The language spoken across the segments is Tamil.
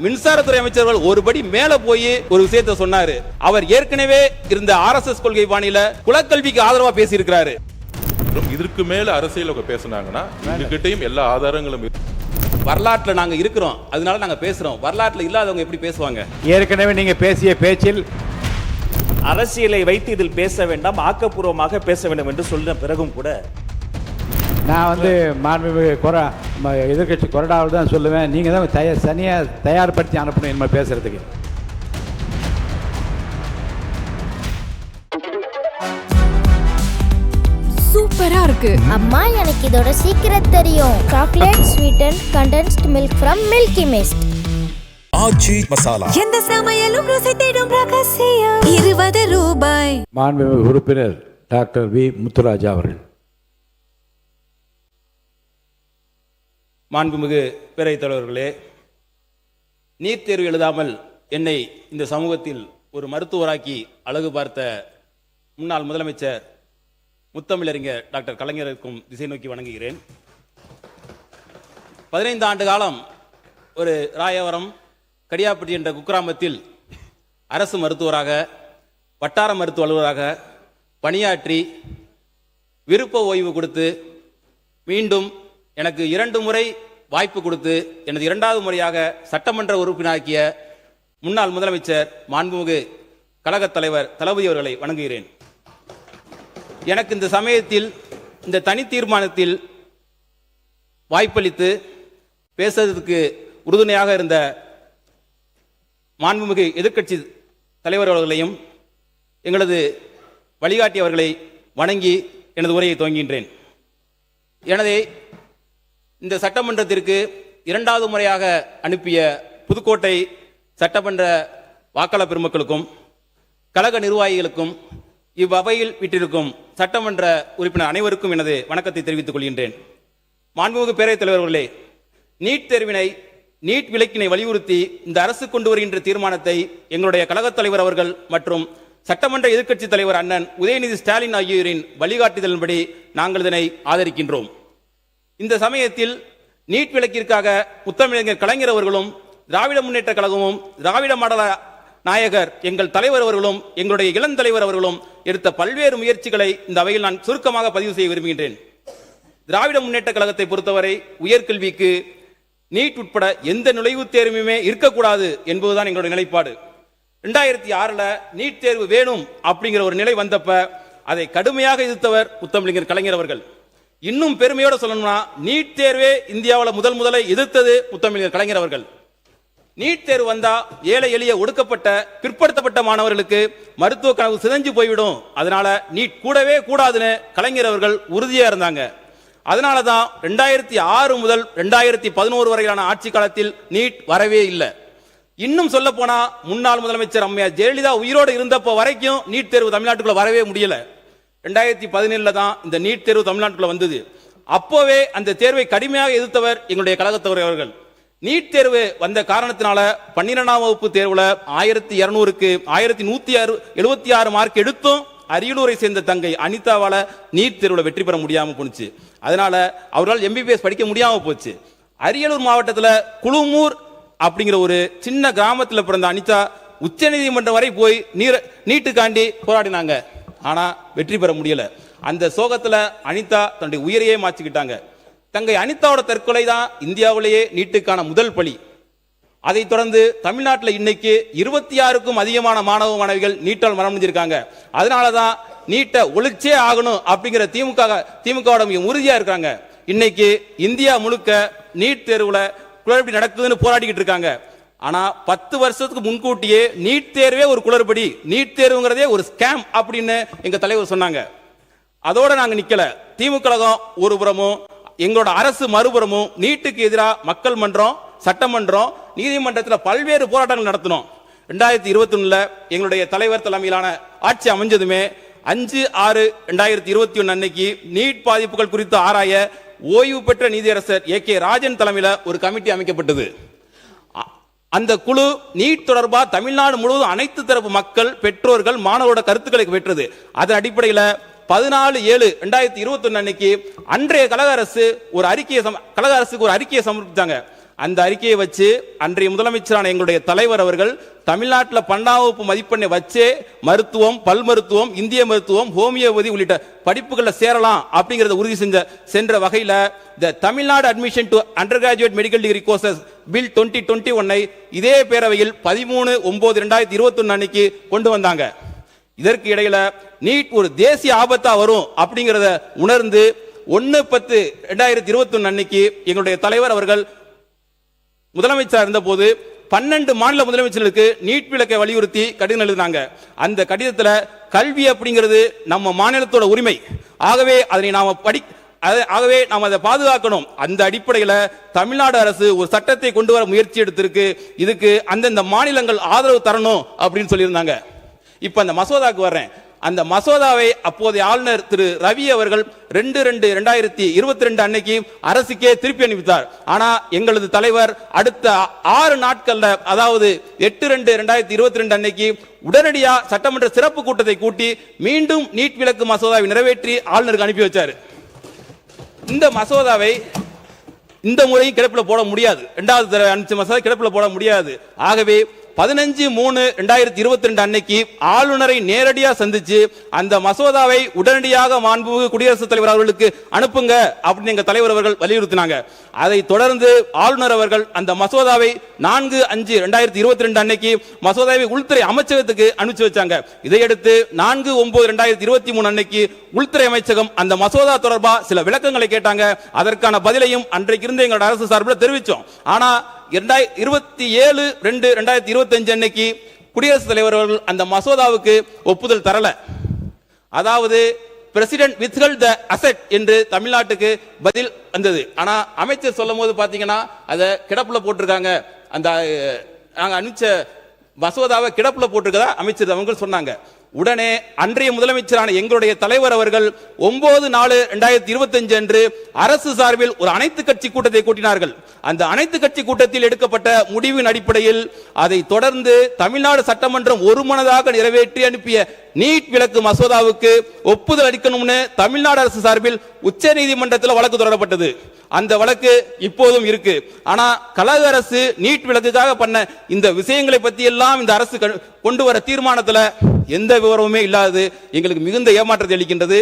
மின்சாரத்துறை அமைச்சர்கள் ஒருபடி மேல போய் ஒரு விஷயத்தை சொன்னாரு. அவர் ஏற்கனவே இருந்த ஆர்எஸ்எஸ் கொள்கை பாணியில குலக்கல்விக்கு ஆதரவா பேசி இருக்கிறாரு. இதற்கு மேல அரசியல் பேசினாங்கன்னா எங்ககிட்டயும் எல்லா ஆதாரங்களும் வரலாற்றுல நாங்க இருக்கிறோம், அதனால நாங்க பேசுறோம். வரலாற்றுல இல்லாதவங்க எப்படி பேசுவாங்க? ஏற்கனவே நீங்க பேசிய பேச்சில் அரசியலை வைத்து இதில் பேச வேண்டாம், ஆக்கப்பூர்வமாக பேச வேண்டும் என்று சொல்ல பிறகும் கூட நான் மாண்புமிகு எதிர்கட்சி கொறடாவில் தான் சொல்லுவேன். நீங்கள் தான் தயார்படுத்தி அனுப்பணும் என்ன பேசுறதுக்கு. சூப்பரா இருக்கு அம்மா, எனக்கு இதோட சீக்கிரம் தெரியும். Chocolate sweetened condensed milk from Milky Mist. Aachi masala, எந்த சமையலும் ருசி தேடும் ரகசியம். 20 ரூபாய். மாண்புமிகு உறுப்பினர் டாக்டர் வி முத்துராஜா அவர்கள். மாண்புமிகு பேரவைத் தலைவர்களே, நீட் தேர்வு எழுதாமல் என்னை இந்த சமூகத்தில் ஒரு மருத்துவராக்கி அழகு பார்த்த முன்னாள் முதலமைச்சர் முத்தமிழறிஞர் டாக்டர் கலைஞருக்கும் திசை நோக்கி வணங்குகிறேன். 15 ஆண்டு காலம் ஒரு ராயவரம் கடியாப்பட்டி என்ற குக்கிராமத்தில் அரசு மருத்துவராக, வட்டார மருத்துவ அலுவலராக பணியாற்றி விருப்ப ஓய்வு கொடுத்து மீண்டும் எனக்கு 2 முறை வாய்ப்பு கொடுத்து எனது 2வது முறையாக சட்டமன்ற உறுப்பினராக்கிய முன்னாள் முதலமைச்சர் மாண்புமிகு கழகத் தலைவர் தளபதி அவர்களை வணங்குகிறேன். எனக்கு இந்த சமயத்தில் இந்த தனி தீர்மானத்தில் வாய்ப்பளித்து பேசுவதற்கு உறுதுணையாக இருந்த மாண்புமிகு எதிர்க்கட்சி தலைவர் அவர்களையும் எங்களது வழிகாட்டி அவர்களை வணங்கி எனது உரையை துவங்குகின்றேன். எனது இந்த சட்டமன்றத்திற்கு 2வது முறையாக அனுப்பிய புதுக்கோட்டை சட்டமன்ற வாக்காளர் பெருமக்களுக்கும் கழக நிர்வாகிகளுக்கும் இவ்வவையில் விட்டிருக்கும் சட்டமன்ற உறுப்பினர் அனைவருக்கும் எனது வணக்கத்தை தெரிவித்துக் கொள்கின்றேன். மாண்புமிகு பேரவைத் தலைவர்களே, நீட் தேர்வினை, நீட் விலக்கினை வலியுறுத்தி இந்த அரசு கொண்டு வருகின்ற தீர்மானத்தை எங்களுடைய கழகத் தலைவர் அவர்கள் மற்றும் சட்டமன்ற எதிர்க்கட்சி தலைவர் அண்ணன் உதயநிதி ஸ்டாலின் ஆகியோரின் வழிகாட்டுதலின்படி நாங்கள் இதனை ஆதரிக்கின்றோம். இந்த சமயத்தில் நீட் விலக்கிற்காக முத்தமிழறிஞர் கலைஞர் அவர்களும் திராவிட முன்னேற்ற கழகமும் திராவிட மாடல நாயகர் எங்கள் தலைவர் அவர்களும் எங்களுடைய இளந்தலைவர் அவர்களும் எடுத்த பல்வேறு முயற்சிகளை இந்த அவையில் நான் சுருக்கமாக பதிவு செய்ய விரும்புகின்றேன். திராவிட முன்னேற்ற கழகத்தை பொறுத்தவரை உயர்கல்விக்கு நீட் உட்பட எந்த நுழைவுத் தேர்வுமே இருக்கக்கூடாது என்பதுதான் எங்களுடைய நிலைப்பாடு. 2006 நீட் தேர்வு வேணும் அப்படிங்கிற ஒரு நிலை வந்தப்ப அதை கடுமையாக எதிர்த்தவர் முத்தமிழறிஞர் கலைஞர் அவர்கள். இன்னும் பெருமையோட சொல்லணும்னா, நீட் தேர்வே இந்தியாவில் முதலை எதிர்த்தது முத்தமிழறிஞர் கலைஞர் அவர்கள். நீட் தேர்வு வந்தா ஏழை எளிய ஒடுக்கப்பட்ட பிற்படுத்தப்பட்ட மாணவர்களுக்கு மருத்துவ கனவு சிதைஞ்சு போய்விடும், அதனால நீட் கூடவே கூடாதுன்னு கலைஞர் அவர்கள் உறுதியா இருந்தாங்க. அதனாலதான் 2006 முதல் 2011 வரையிலான ஆட்சி காலத்தில் நீட் வரவே இல்லை. இன்னும் சொல்ல போனா, முன்னாள் முதலமைச்சர் அம்மையார் ஜெயலலிதா உயிரோடு இருந்தப்போ வரைக்கும் நீட் தேர்வு தமிழ்நாட்டுக்குள்ள வரவே முடியல. 2017 தான் இந்த நீட் தேர்வு தமிழ்நாட்டுக்குள்ள வந்தது. அப்போவே அந்த தேர்வை கடுமையாக எதிர்த்தவர் எங்களுடைய கழகத்தவர் அவர்கள். நீட் தேர்வு வந்த காரணத்தினால 12ஆம் வகுப்பு தேர்வுல 1200க்கு 1176 மார்க் எடுத்தும் அரியலூரை சேர்ந்த தங்கை அனிதாவால நீட் தேர்வுல வெற்றி பெற முடியாம போச்சு. அதனால அவரால் MBBS படிக்க முடியாம போச்சு. அரியலூர் மாவட்டத்தில் குழுமூர் அப்படிங்கிற ஒரு சின்ன கிராமத்தில் பிறந்த அனிதா உச்சநீதிமன்றம் வரை போய் நீட்டுக்காண்டி போராடினாங்க. ஆனா வெற்றி பெற முடியல. அந்த சோகத்துல அனிதா தன்னுடைய உயிரையே மாற்றிக்கிட்டாங்க. தங்கை அனிதாவோட தற்கொலை தான் இந்தியாவிலேயே நீட்டுக்கான முதல் பலி. அதைத் தொடர்ந்து தமிழ்நாட்டில் இன்னைக்கு 26க்கும் அதிகமான மாணவ மாணவிகள் நீட்டால் மரணமடைஞ்சிருக்காங்க. அதனாலதான் நீட்டை ஒழிச்சே ஆகணும் அப்படிங்கிற திமுகவோட மிக உறுதியா இருக்காங்க. இன்னைக்கு இந்தியா முழுக்க நீட் தேர்வுல குளறுபடி நடக்குதுன்னு போராடிக்கிட்டு இருக்காங்க. ஆனா 10 வருஷத்துக்கு முன்கூட்டியே நீட் தேர்வே ஒரு குளறுபடி, நீட் தேர்வுங்கிறதே ஒரு ஸ்கேம் அப்படின்னு எங்க தலைவர் சொன்னாங்க. அதோட நாங்க நிக்கல. திமுக ஒரு புறமும் எங்களோட அரசு மறுபுறமும் நீட்டுக்கு எதிராக மக்கள் மன்றம், சட்டமன்றம், நீதிமன்றத்தில் பல்வேறு போராட்டங்கள் நடத்தினோம். 2021 எங்களுடைய தலைவர் தலைமையிலான ஆட்சி அமைஞ்சதுமே 5/6/2021 அன்னைக்கு நீட் பாதிப்புகள் குறித்து ஆராய ஓய்வு பெற்ற நீதியரசர் AK ராஜன் தலைமையில் ஒரு கமிட்டி அமைக்கப்பட்டது. அந்த குழு நீட் தொடர்பாக தமிழ்நாடு முழுவதும் அனைத்து தரப்பு மக்கள், பெற்றோர்கள், மாணவரோட கருத்துக்களை பெற்றது. அதன் அடிப்படையில் 14/7/2021 அன்னைக்கு அன்றைய கழக அரசுக்கு ஒரு அறிக்கையை சமர்ப்பித்தாங்க. அந்த அறிக்கையை வச்சு அன்றைய முதலமைச்சரான எங்களுடைய தலைவர் அவர்கள் தமிழ்நாட்டில் 12ஆம் வகுப்பு மதிப்பெண்ணை வச்சே மருத்துவம், பல் மருத்துவம், இந்திய மருத்துவம், ஹோமியோபதி உள்ளிட்ட படிப்புகளில் சேரலாம் அப்படிங்கிறத உறுதி சென்ற வகையில் the Tamil Nadu admission to undergraduate medical degree courses bill 2021 இதே பேரவையில் 13/9/2021 அன்னைக்கு கொண்டு வந்தாங்க. இதற்கு இடையில நீட் ஒரு தேசிய ஆபத்தா வரும் அப்படிங்கிறத உணர்ந்து 1/10/2021 அன்னைக்கு எங்களுடைய தலைவர் அவர்கள் முதலமைச்சர் இருந்தபோது 12 மாநில முதலமைச்சர்களுக்கு நீட் விலக்கை வலியுறுத்தி கடிதம் எழுதினாங்க. அந்த கடிதத்தில் கல்வி அப்படிங்கிறது நம்ம மாநிலத்தோட உரிமை, ஆகவே அதனை நாம் அதை பாதுகாக்கணும். அந்த அடிப்படையில் தமிழ்நாடு அரசு ஒரு சட்டத்தை கொண்டு வர முயற்சி எடுத்திருக்கு. இதுக்கு அந்தந்த மாநிலங்கள் ஆதரவு தரணும் அப்படின்னு சொல்லியிருந்தாங்க. இப்ப அந்த மசோதாக்கு வர்றேன். அந்த மசோதாவை அப்போதைய ஆளுநர் திரு ரவி அவர்கள் 2/2/2022 அன்னைக்கு அரசுக்கே திருப்பி அனுப்பித்தார். ஆனா எங்களது தலைவர் அடுத்த 6 நாட்கள்ல, அதாவது 8/2/2022 அன்னைக்கு உடனடியா சட்டமன்ற சிறப்பு கூட்டத்தை கூட்டி மீண்டும் நீட் விலக்கு மசோதாவை நிறைவேற்றி ஆளுநருக்கு அனுப்பி வச்சார். இந்த மசோதாவை இந்த முறையும் கிடப்பில் போட முடியாது. 2வது தடவை அனுப்பிச்ச மசோதா கிடப்பில் போட முடியாது. ஆகவே 15/3/2022 அன்னைக்கு ஆளுநரை நேரடியாக சந்திச்சு அந்த மசோதாவை உடனடியாக மாண்புமிகு குடியரசுத் தலைவர் அவர்களுக்கு அனுப்புங்க அப்படின்னு எங்க தலைவர் அவர்கள் வலியுறுத்தினாங்க. அதை தொடர்ந்து ஆளுநர் அவர்கள் அந்த மசோதாவை 4/5/2022 அன்னைக்கு மசோதாவை உள்துறை அமைச்சகத்துக்கு அனுப்பிச்சு வச்சாங்க. இதையடுத்து 4/9/2023 அன்னைக்கு உள்துறை அமைச்சகம் அந்த மசோதா தொடர்பா சில விளக்கங்களை கேட்டாங்க. அதற்கான பதிலையும் அன்றைக்கு இருந்த எங்களோட அரசு சார்பில் தெரிவித்தோம். ஆனா 27/2/2025 அன்னைக்கு குடியரசுத் தலைவர் அவர்கள் அந்த மசோதாவுக்கு ஒப்புதல் தரல. அதாவது பிரசிடென்ட் வித்ஹெல்ட் தி அசெட் என்று தமிழ்நாட்டுக்கு பதில் வந்தது. ஆனா அமைச்சர் சொல்லும் போது பாத்தீங்கன்னா அதை கிடப்புல போட்டிருக்காங்க. அந்த நாங்க அனுப்பிச்ச மசோதாவை கிடப்புல போட்டிருக்கதா அமைச்சர் அவங்க சொன்னாங்க. உடனே அன்றைய முதலமைச்சரான எங்களுடைய தலைவர் அவர்கள் 9/4/2025 அன்று அரசு சார்பில் ஒரு அனைத்து கட்சி கூட்டத்தை கூட்டினார்கள். அந்த அனைத்து கட்சி கூட்டத்தில் எடுக்கப்பட்ட முடிவின் அடிப்படையில் அதை தொடர்ந்து தமிழ்நாடு சட்டமன்றம் ஒருமனதாக நிறைவேற்றி அனுப்பிய நீட் விலக்கு மசோதாவுக்கு ஒப்புதல் அளிக்கணும்னு தமிழ்நாடு அரசு சார்பில் உச்ச நீதிமன்றத்தில் வழக்கு தொடரப்பட்டது. அந்த வழக்கு இப்போதும் இருக்கு. ஆனா கழக அரசு நீட் விலக்குக்காக பண்ண இந்த விஷயங்களை பத்தி எல்லாம் இந்த அரசு கொண்டு வர தீர்மானத்தில் எந்த விவரமுமே இல்லாதது எங்களுக்கு மிகுந்த ஏமாற்றத்தை அளிக்கின்றது.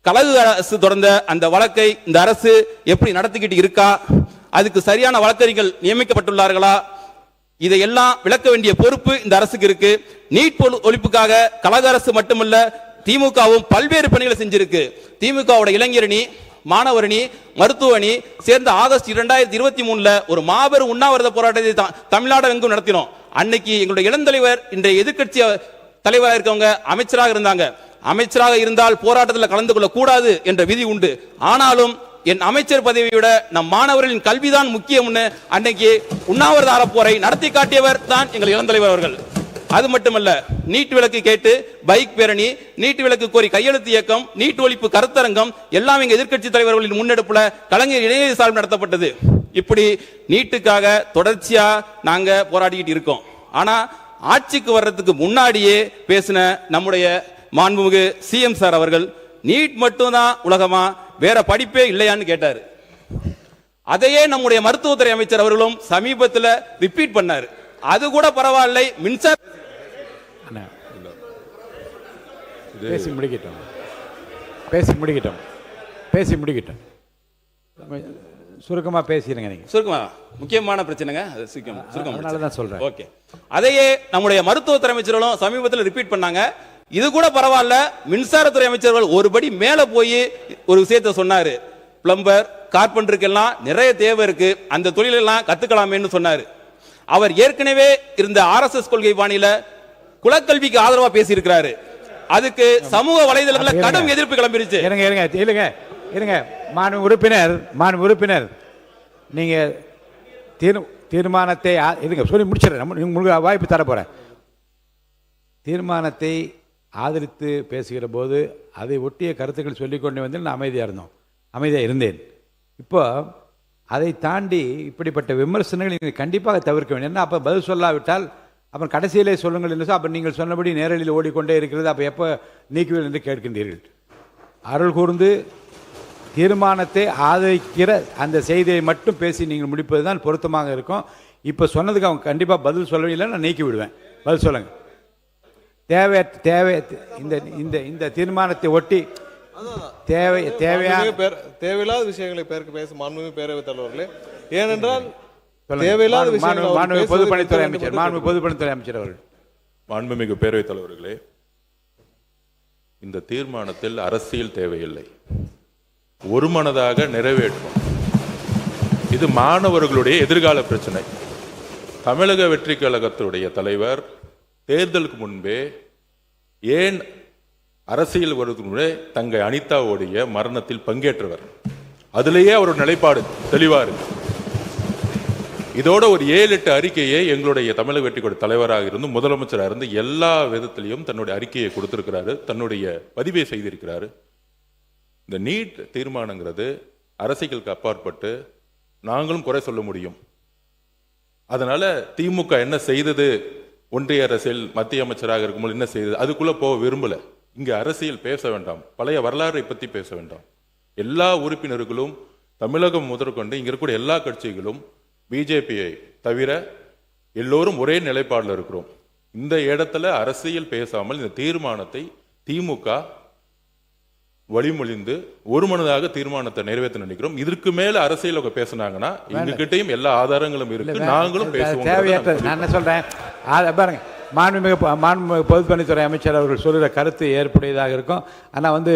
கழக அரசு தொடர்ந்த அந்த வழக்கை இந்த அரசு எப்படி நடத்திக்கிட்டு இருக்கா, அதுக்கு சரியான வழக்கறிஞர்கள் நியமிக்கப்பட்டுள்ளார்களா, இதையெல்லாம் விளக்க வேண்டிய பொறுப்பு இந்த அரசுக்கு இருக்கு. நீட் ஒழிப்புக்காக கழக அரசு மட்டுமல்ல, திமுகவும் பல்வேறு பணிகளை செஞ்சிருக்கு. திமுகவோட இளைஞரணி, மாணவரணி, மருத்துவ அணி சேர்ந்த ஆகஸ்ட் 2023 ஒரு மாபெரும் உண்ணாவிரத போராட்டத்தை தமிழ்நாடு எங்கும் நடத்தினோம். அன்னைக்கு எங்களுடைய இளந்தலைவர், இன்றைய எதிர்க்கட்சி தலைவராக இருக்கவங்க அமைச்சராக இருந்தாங்க. அமைச்சராக இருந்தால் போராட்டத்தில் கலந்து கொள்ள கூடாது என்ற விதி உண்டு. ஆனாலும் என் அமைச்சர் பதவியை விட நம் மாணவர்களின் கல்விதான் முக்கியம்னு அன்னைக்கு உண்ணாவிரத அறப்போரை நடத்தி காட்டியவர் தான் எங்கள் இளந்தலைவர் அவர்கள். அது மட்டுமல்ல, நீட் விலக்கு கேட்டு பைக் பேரணி, நீட் விலக்கு கோரி கையெழுத்து இயக்கம், நீட் ஒழிப்பு கருத்தரங்கம் எல்லாம் எங்க எதிர்க்கட்சி தலைவர்களின் முன்னெடுப்புல கலைஞர் இணைய சார்பில் நடத்தப்பட்டது. இப்படி நீட்டுக்காக தொடர்ச்சியா நாங்க போராடிக்கிட்டு இருக்கோம். ஆனா ஆட்சிக்கு வர்றதுக்கு முன்னாடியே பேசின நம்முடைய மாண்புமிகு சிஎம் சார் அவர்கள் நீட் மட்டும்தான் உலகமா, வேற படிப்பே இல்லையான்னு கேட்டாரு. அதையே நம்முடைய மருத்துவத்துறை அமைச்சர் அவர்களும் சமீபத்தில் ரிப்பீட் பண்ணாரு. அது கூட பரவாயில்லை, மின்சார பேசி முடிக்கட்டும். சுருக்கமா பேசிடுங்க. நீங்க சுருக்கமா முக்கியமான பிரச்சனைங்க, சுருக்கம் தான் சொல்றேன். ஓகே. அதையே நம்முடைய மருத்துவத்துறை அமைச்சர்களும் சமீபத்தில் ரிப்பீட் பண்ணாங்க. இது கூட பரவாயில்ல, மின்சாரத்துறை அமைச்சர்கள் ஒருபடி மேல போய் ஒரு விஷயத்தை சொன்னாரு. பிளம்பர், கார்பெண்டருக்கெல்லாம் நிறைய தேவை இருக்கு, அந்த தொழிலெல்லாம் கத்துக்கலாமேன்னு சொன்னாரு. அவர் ஏற்கனவே இருந்த ஆர்எஸ்எஸ் கொள்கை பாணியில குலக்கல்விக்கு ஆதரவா பேசி இருக்கிறாரு. அதுக்கு சமூக வலைதளங்கள்ல கடும் எதிர்ப்பு கிளம்பிருச்சு. இருங்க மாண்பு உறுப்பினர், நீங்க தீர்மானத்தை சொல்லி முடிச்சிடறேன், உங்களுக்கு வாய்ப்பு தர போறேன். தீர்மானத்தை ஆதரித்து பேசுகிற போது அதை ஒட்டிய கருத்துக்கள் சொல்லிக்கொண்டு வந்து நான் அமைதியாக இருந்தேன். இப்போ அதை தாண்டி இப்படிப்பட்ட விமர்சனங்கள் நீங்கள் கண்டிப்பாக தவிர்க்க வேண்டும். ஏன்னா அப்போ பதில் சொல்லாவிட்டால் அப்புறம் கடைசியிலே சொல்லுங்கள் என்று அப்போ நீங்கள் சொன்னபடி நேரடியில் ஓடிக்கொண்டே இருக்கிறது. அப்போ எப்போ நீக்குவீர்கள் என்று கேட்கின்றீர்கள். அருள் கூர்ந்து தீர்மானத்தை ஆதரிக்கிற அந்த செய்தியை மட்டும் பேசி நீங்கள் முடிப்பது தான் பொருத்தமாக இருக்கும். இப்போ சொன்னதுக்கு அவங்க கண்டிப்பாக பதில் சொல்லவில்லை, நான் நீக்கி விடுவேன். பதில் சொல்லுங்கள். தேவை இந்த இந்த இந்த தீர்மானத்தை ஒட்டி தேவையான தேவையில்லாத விஷயங்களை பேச மாண்புமிகு பேரவைத் தலைவர்களே. ஏனென்றால் தேவையில்லாத விஷயங்கள் பொதுப்பணித்துறை அமைச்சர் அவர்கள். மாண்புமிகு பேரவைத் தலைவர்களே, இந்த தீர்மானத்தில் அரசியல் தேவையில்லை, ஒருமனதாக நிறைவேற்றும். இது மாணவர்களுடைய எதிர்கால பிரச்சனை. தமிழக வெற்றி கழகத்துடைய தலைவர் தேர்தலுக்கு முன்பே ஏன் அரசியல் வருவதற்கு முன்பே தங்கை அனிதாவுடைய மரணத்தில் பங்கேற்றவர். அதிலேயே அவருடைய நிலைப்பாடு தெளிவா இருக்கு. இதோட ஒரு 7-8 அறிக்கையை எங்களுடைய தமிழக வெற்றி கழக தலைவராக இருந்து முதலமைச்சராக இருந்து எல்லா விதத்திலையும் தன்னுடைய அறிக்கையை கொடுத்திருக்கிறாரு, தன்னுடைய பதிவை செய்திருக்கிறாரு. இந்த நீட் தீர்மானங்கிறது அரசியலுக்கு அப்பாற்பட்டு நாங்களும் குறை சொல்ல முடியும். அதனால திமுக என்ன செய்தது, ஒன்றிய அரசியல் மத்திய அமைச்சராக இருக்கும்போது என்ன செய்தது, அதுக்குள்ள போக விரும்பல. இங்க அரசியல் பேச வேண்டாம், பழைய வரலாறை பத்தி பேச வேண்டாம். எல்லா உறுப்பினர்களும் தமிழகம் முதற்கொண்டு இங்க இருக்கக்கூடிய எல்லா கட்சிகளும் பிஜேபியை தவிர எல்லோரும் ஒரே நிலைப்பாடில் இருக்கிறோம். இந்த இடத்துல அரசியல் பேசாமல் இந்த தீர்மானத்தை திமுக வழிமொழிந்து ஒருமனதாக தீர்மானத்தை நிறைவேற்ற நினைக்கிறோம். இதற்கு மேல அரசியல் பேசினாங்கன்னா எங்ககிட்டயும் எல்லா ஆதாரங்களும் இருக்கு, நாங்களும் பேசுவோம். நான் என்ன சொல்றேன் பாருங்க, மாண்புமிகு பொதுப்பணித்துறை அமைச்சர் அவர்கள் சொல்கிற கருத்து ஏற்புடையதாக இருக்கும். ஆனால்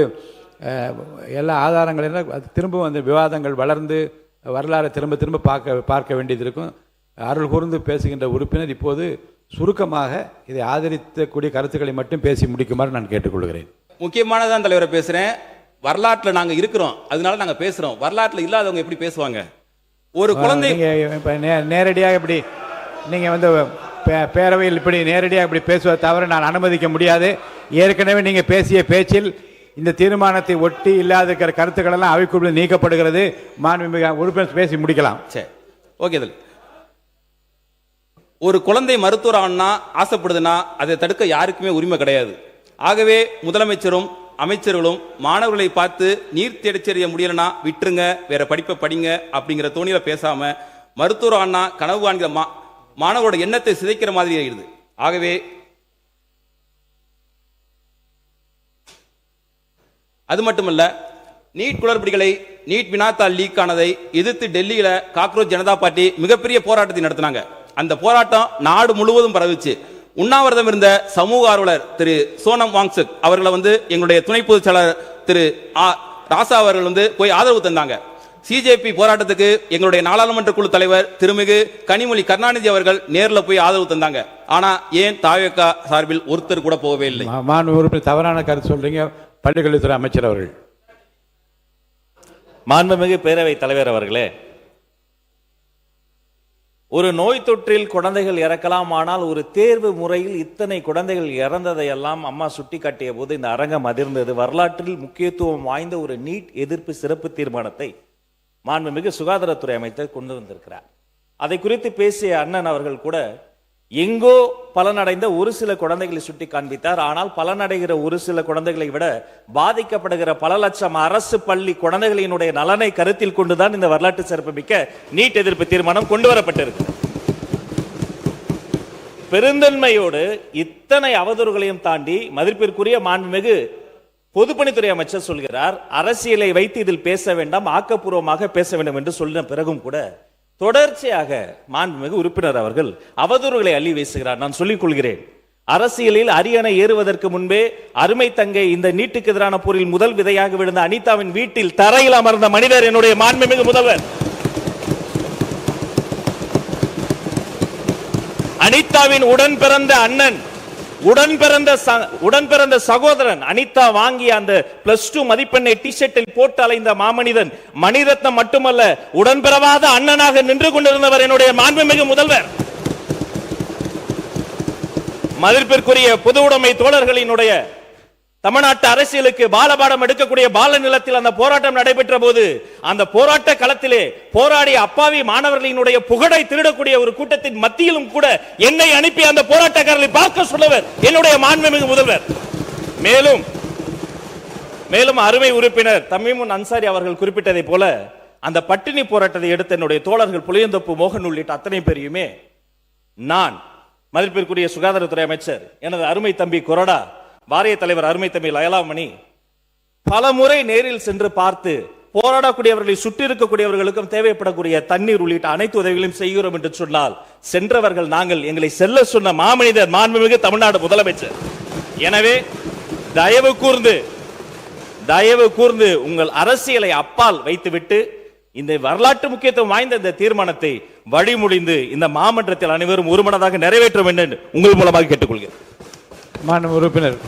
எல்லா ஆதாரங்களும் திரும்ப விவாதங்கள் வளர்ந்து வரலாறு திரும்ப திரும்ப பார்க்க வேண்டியது இருக்கும். அருள் கூர்ந்து பேசுகின்ற உறுப்பினர் இப்போது சுருக்கமாக இதை ஆதரிக்கக்கூடிய கருத்துக்களை மட்டும் பேசி முடிக்குமாறு நான் கேட்டுக்கொள்கிறேன். முக்கியமானதான் தலைவரை பேசுறேன். வரலாற்றில் நாங்கள் இருக்கிறோம், அதனால நாங்கள் பேசுறோம். வரலாற்றில் இல்லாதவங்க எப்படி பேசுவாங்க? ஒரு குழந்தை நேரடியாக இப்படி நீங்கள் பேரவையில் இப்படி நேரடியாக இப்படி பேசுவதை தவிர நான் அனுமதிக்க முடியாது. ஏற்கனவே நீங்கள் பேசிய பேச்சில் இந்த தீர்மானத்தை ஒட்டி இல்லாத கருத்துக்கள் எல்லாம் அவைக்குள்ள நீக்கப்படுகிறது. மாண்புமிகு உறுப்பினர் பேசி முடிக்கலாம். சரி, ஓகே. ஒரு குழந்தை மருத்துவர் ஆகணும்னா ஆசைப்படுதுன்னா அதை தடுக்க யாருக்குமே உரிமை கிடையாது. ஆகவே முதலமைச்சரும் அமைச்சர்களும் மாணவர்களை பார்த்து நீர் தேடிச்செறிய முடியலன்னா விட்டுருங்க, வேற படிப்பை படிங்க அப்படிங்கிற தோணியில பேசாம மருத்துவர் ஆனா கனவு காண்கிற மாணவரோட எண்ணத்தை சிதைக்கிற மாதிரி ஆயிடுது. ஆகவே அது மட்டுமல்ல, நீட் குளறுபடிகளை, நீட் வினாத்தாள் லீக் ஆனதை எதிர்த்து டெல்லியில காக்ரோச் ஜனதா பார்ட்டி மிகப்பெரிய போராட்டத்தை நடத்தினாங்க. அந்த போராட்டம் நாடு முழுவதும் பரவிச்சு. உண்ணாவிரதம் இருந்த சமூக ஆர்வலர் திரு சோனம் வாங்சுக் அவர்களை எங்களுடைய துணை பொதுச் செயலாளர் திரு ராசா அவர்கள் போய் ஆதரவு தந்தாங்க. சிஜேபி போராட்டத்துக்கு எங்களுடைய நாடாளுமன்ற குழு தலைவர் திருமிகு கனிமொழி கருணாநிதி அவர்கள் நேரில் போய் ஆதரவு தந்தாங்க. ஆனா ஏன் தாவேகா சார்பில் ஒருத்தர் கூட போகவே இல்லை? தவறான கருத்து சொல்றீங்க. பள்ளிக்கல்வித்துறை அமைச்சர் அவர்கள். மாண்புமிகு பேரவைத் தலைவர் அவர்களே, ஒரு நோய் தொற்றில் குழந்தைகள் இறக்கலாம், ஆனால் ஒரு தேர்வு முறையில் இத்தனை குழந்தைகள் இறந்ததையெல்லாம் அம்மா சுட்டிக்காட்டிய போது இந்த அரங்கம் அதிர்ந்தது. வரலாற்றில் முக்கியத்துவம் வாய்ந்த ஒரு நீட் எதிர்ப்பு சிறப்பு தீர்மானத்தை மாண்புமிகு சுகாதாரத்துறை அமைச்சர் கொண்டு வந்திருக்கிறார். அதை குறித்து பேசிய அண்ணன் அவர்கள் கூட எங்கோ பலனடைந்த ஒரு சில குழந்தைகளை சுட்டி காண்பித்தார். ஆனால் பலனடைகிற ஒரு சில குழந்தைகளை விட பாதிக்கப்படுகிற பல லட்சம் அரசு பள்ளி குழந்தைகளினுடைய நலனை கருத்தில் கொண்டுதான் இந்த வரலாற்று சிறப்புமிக்க நீட் எதிர்ப்பு தீர்மானம் கொண்டு வரப்பட்டிருக்கு. பெருந்தன்மையோடு இத்தனை அவதூறுகளையும் தாண்டி மதிப்பிற்குரிய மாண்புமிகு பொதுப்பணித்துறை அமைச்சர் சொல்கிறார், அரசியலை வைத்து இதில் பேச வேண்டாம், ஆக்கப்பூர்வமாக பேச வேண்டும் என்று சொல்லின பிறகும் கூட தொடர்ச்சியாக மாண்புமிகு உறுப்பினர் அவர்கள் அவதூறுகளை அள்ளி வீசுகிறார். நான் சொல்லிக் கொள்கிறேன், அரசியலில் அரியணை ஏறுவதற்கு முன்பே அருமை தங்கை இந்த நீட்டுக்கு எதிரான போரில் முதல் விதையாக விழுந்த அனிதாவின் வீட்டில் தரையில் அமர்ந்த மனிதர் என்னுடைய மாண்புமிகு முதல்வர். அனிதாவின் உடன் பிறந்த அண்ணன், உடன் பிறந்த சகோதரன், அனிதா வாங்கிய அந்த +2 மதிப்பெண்ணை டி-ஷர்ட்டில் போட்டு அலைந்த மாமனிதன், மணிரத்னம் மட்டுமல்ல உடன்பிறவாத அண்ணனாக நின்று கொண்டிருந்தவர் என்னுடைய மாண்புமிகு முதல்வர். மதிப்பிற்குரிய பொது உடைமை தோழர்களினுடைய தமிழ்நாட்டு அரசியலுக்கு பாலபாடம் எடுக்கக்கூடிய பால நிலத்தில் அந்த போராட்டம் நடைபெற்ற போது அந்த போராட்ட களத்திலே போராடிய அப்பாவி மாணவர்களினுடைய புகழை திருடக்கூடிய ஒரு கூட்டத்தின் மத்தியிலும் கூட என்னை அனுப்பி அந்த போராட்டக்காரர்களை பார்க்க சொன்னவர் என்னுடைய மாண்புமிகு முதல்வர். மேலும் அருமை உறுப்பினர் தமீமுன் அன்சாரி அவர்கள் குறிப்பிட்டதை போல அந்த பட்டினி போராட்டத்தை எடுத்த என்னுடைய தோழர்கள் புளியந்தோப்பு மோகன் உள்ளிட்ட அத்தனை பேரையுமே நான் மதிப்பிற்குரிய சுகாதாரத்துறை அமைச்சர் எனது அருமை தம்பி கொரடா வாரிய தலைவர் அருமை தம்பி லயலாமணி பல முறை நேரில் சென்று பார்த்து போராடக்கூடியவர்களை சுற்றி இருக்கக்கூடியவர்களுக்கும் தேவைப்படக்கூடிய தண்ணீர் உள்ளிட்ட அனைத்து உதவிகளையும் செய்கிறோம் என்று சொன்னால் சென்றவர்கள் நாங்கள், எங்களை செல்ல சொன்ன மாமனிதர் மாண்புமிகு தமிழ்நாடு முதலமைச்சர். எனவே தயவு கூர்ந்து உங்கள் அரசியலை அப்பால் வைத்துவிட்டு இந்த வரலாற்று முக்கியத்துவம் வாய்ந்த இந்த தீர்மானத்தை வழிமுடிந்து இந்த மாமன்றத்தில் அனைவரும் ஒருமனதாக நிறைவேற்ற வேண்டும் என்று உங்கள் மூலமாக கேட்டுக்கொள்கிறேன். மாண்பு உறுப்பினர்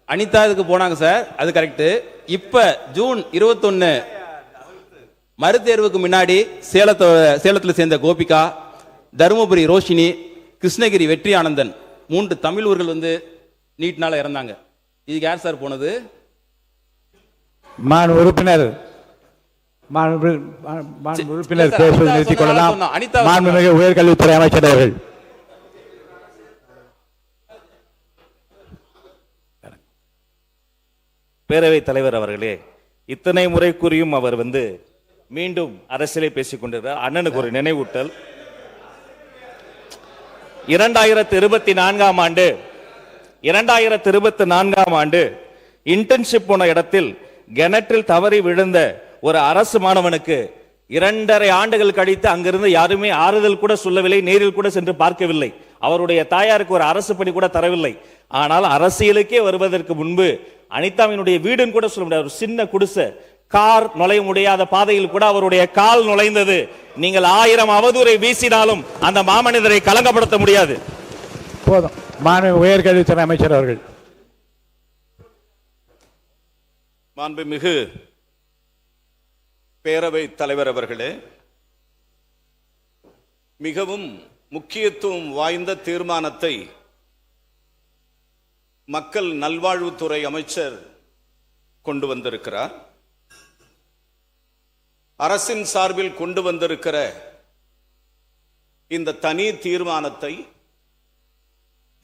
அனிதா இதுக்கு போனாங்க சார், அது கரெக்ட். இப்ப ஜூன் 21 மறுதேர்வுக்கு முன்னாடி சேலத்தில் சேர்ந்த கோபிகா, தருமபுரி ரோஷினி, கிருஷ்ணகிரி வெற்றி ஆனந்தன் 3 தமிழ் ஊர்கள் வந்து நீட்னால இறந்தாங்க. இதுக்கு யார் சார் போனது? மாண்பு உறுப்பினர் பேசுவதை நிறுத்திக் கொள்ளலாம். மாண்புமிகு உயர்கல்வித்துறை அமைச்சர் அவர்கள். பேரவைத் தலைவர் அவர்களே, இத்தனை முறை கூறியும் அவர் மீண்டும் அரசியலை பேசிக் கொண்டிருக்கிறார். அண்ணனுக்கு ஒரு நினைவூட்டல். 2024ஆம் ஆண்டு இன்டர்ன்ஷிப் போன இடத்தில் கிணற்றில் தவறி விழுந்த ஒரு அரசு மாணவனுக்கு 2.5 ஆண்டுகள் கழித்து அங்கிருந்து யாருமே ஆறுதல் கூட சொல்லவில்லை, நேரில் கூட சென்று பார்க்கவில்லை. அவருடைய தாயாருக்கு ஒரு அரசு பணி கூட தரவில்லை. ஆனால் அரசியலுக்கே வருவதற்கு முன்பு அனிதாவினுடைய வீடுன்னு கூட சொல்ல முடியாது, ஒரு சின்ன குடிசை, கார் நுழைய முடியாத பாதையில் கூட அவருடைய கால் நுழைந்தது. நீங்கள் 1000 அவதூறை வீசினாலும் அந்த மாமனிதரை கலங்கப்படுத்த முடியாது. போதும். மாண்பு உயர்கல்வித்துறை அமைச்சர் அவர்கள். மாண்புமிகு பேரவை தலைவர் அவர்களே, மிகவும் முக்கியத்துவம் வாய்ந்த தீர்மானத்தை மக்கள் நல்வாழ்வுத்துறை அமைச்சர் கொண்டு வந்திருக்கிறார். அரசின் சார்பில் கொண்டு வந்திருக்கிற இந்த தனி தீர்மானத்தை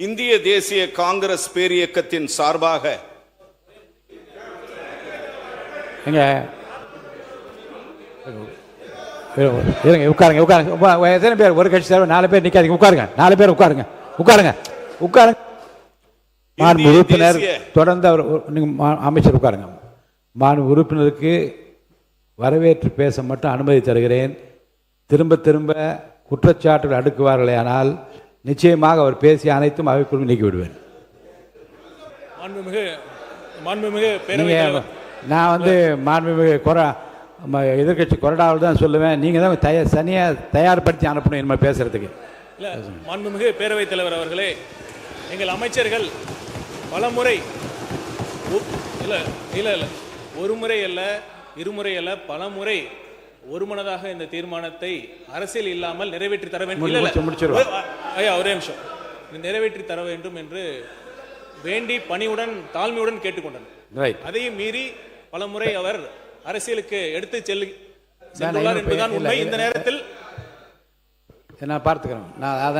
இந்திய தேசிய காங்கிரஸ் பேரியக்கத்தின் சார்பாக உட்காருங்க. எத்தனை பேர்? ஒரு கட்சி சார்பு 4 பேர் நிக்காதீங்க. உட்காருங்க. 4 பேர் உட்காருங்க. மாண்பு உறுப்பினர் தொடர்ந்து அவர் அமைச்சர் உட்காருங்க. மாண்பு உறுப்பினருக்கு வரவேற்று பேச மட்டும் அனுமதி தருகிறேன். திரும்ப குற்றச்சாட்டுகள் அடுக்குவார்களே ஆனால் நிச்சயமாக அவர் பேசிய அனைத்தும் அவைக்குள் நீக்கி விடுவேன். நான் மாண்புமிகு எதிர்கட்சி கொறடாவில் தான் சொல்லுவேன். நீங்கள் தான் தயார்படுத்தி அனுப்பணும் என்ன பேசுறதுக்கு. மாண்புமிகு பேரவைத் தலைவர் அவர்களே, எங்கள் அமைச்சர்கள் பலமுறை ஒரு முறை அல்ல, இருமுறை அல்ல, பலமுறை ஒருமனதாக இந்த தீர்மானத்தை அரசியல் இல்லாமல் நிறைவேற்றி தர வேண்டும், ஒரே நிமிஷம், நிறைவேற்றி தர வேண்டும் என்று வேண்டி பணிவுடன் தாழ்மையுடன் கேட்டுக்கொண்டனர். அதையும் மீறி பலமுறை அவர் அரசியலுக்கு எடுத்து செல்லுகிறார் என்பதுதான் உண்மை. இந்த நேரத்தில் நான் பார்த்துக்கிறேன்,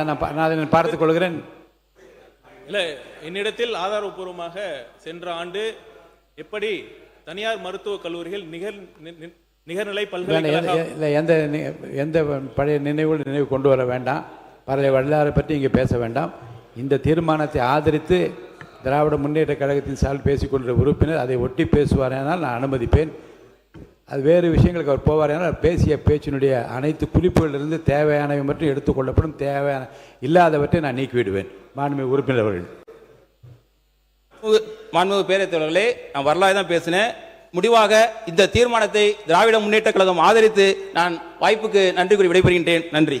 நான் பார்த்துக் கொள்கிறேன். இல்ல, என்னிடத்தில் ஆதாரபூர்வமாக சென்ற ஆண்டு எப்படி தனியார் மருத்துவக் கல்லூரிகள் நிகர்நிலை பல்கலைக்கழகம் எந்த பழைய நினைவு கொண்டு வர வேண்டாம், பழைய வரலாறு பற்றி இங்கே பேச வேண்டாம். இந்த தீர்மானத்தை ஆதரித்து திராவிட முன்னேற்ற கழகத்தின் சார்பில் பேசிக்கொண்ட உறுப்பினர் அதை ஒட்டி பேசுவாரேனால் நான் அனுமதிப்பேன். அது வேறு விஷயங்களுக்கு அவர் போவாரேனால் பேசிய பேச்சினுடைய அனைத்து குறிப்புகளிலிருந்து தேவையானவை மட்டும் எடுத்துக்கொள்ளப்படும், தேவையான இல்லாதவற்றை நான் நீக்கிவிடுவேன். மாண்புமிகு உறுப்பினர் அவர்கள். மாண்புமிகு பேரவைத் தலைவர்களே, நான் வரலாறு தான் பேசினேன். முடிவாக இந்த தீர்மானத்தை திராவிட முன்னேற்ற கழகம் ஆதரித்து நான் வாய்ப்புக்கு நன்றி கூறி விடைபெறுகின்றேன். நன்றி.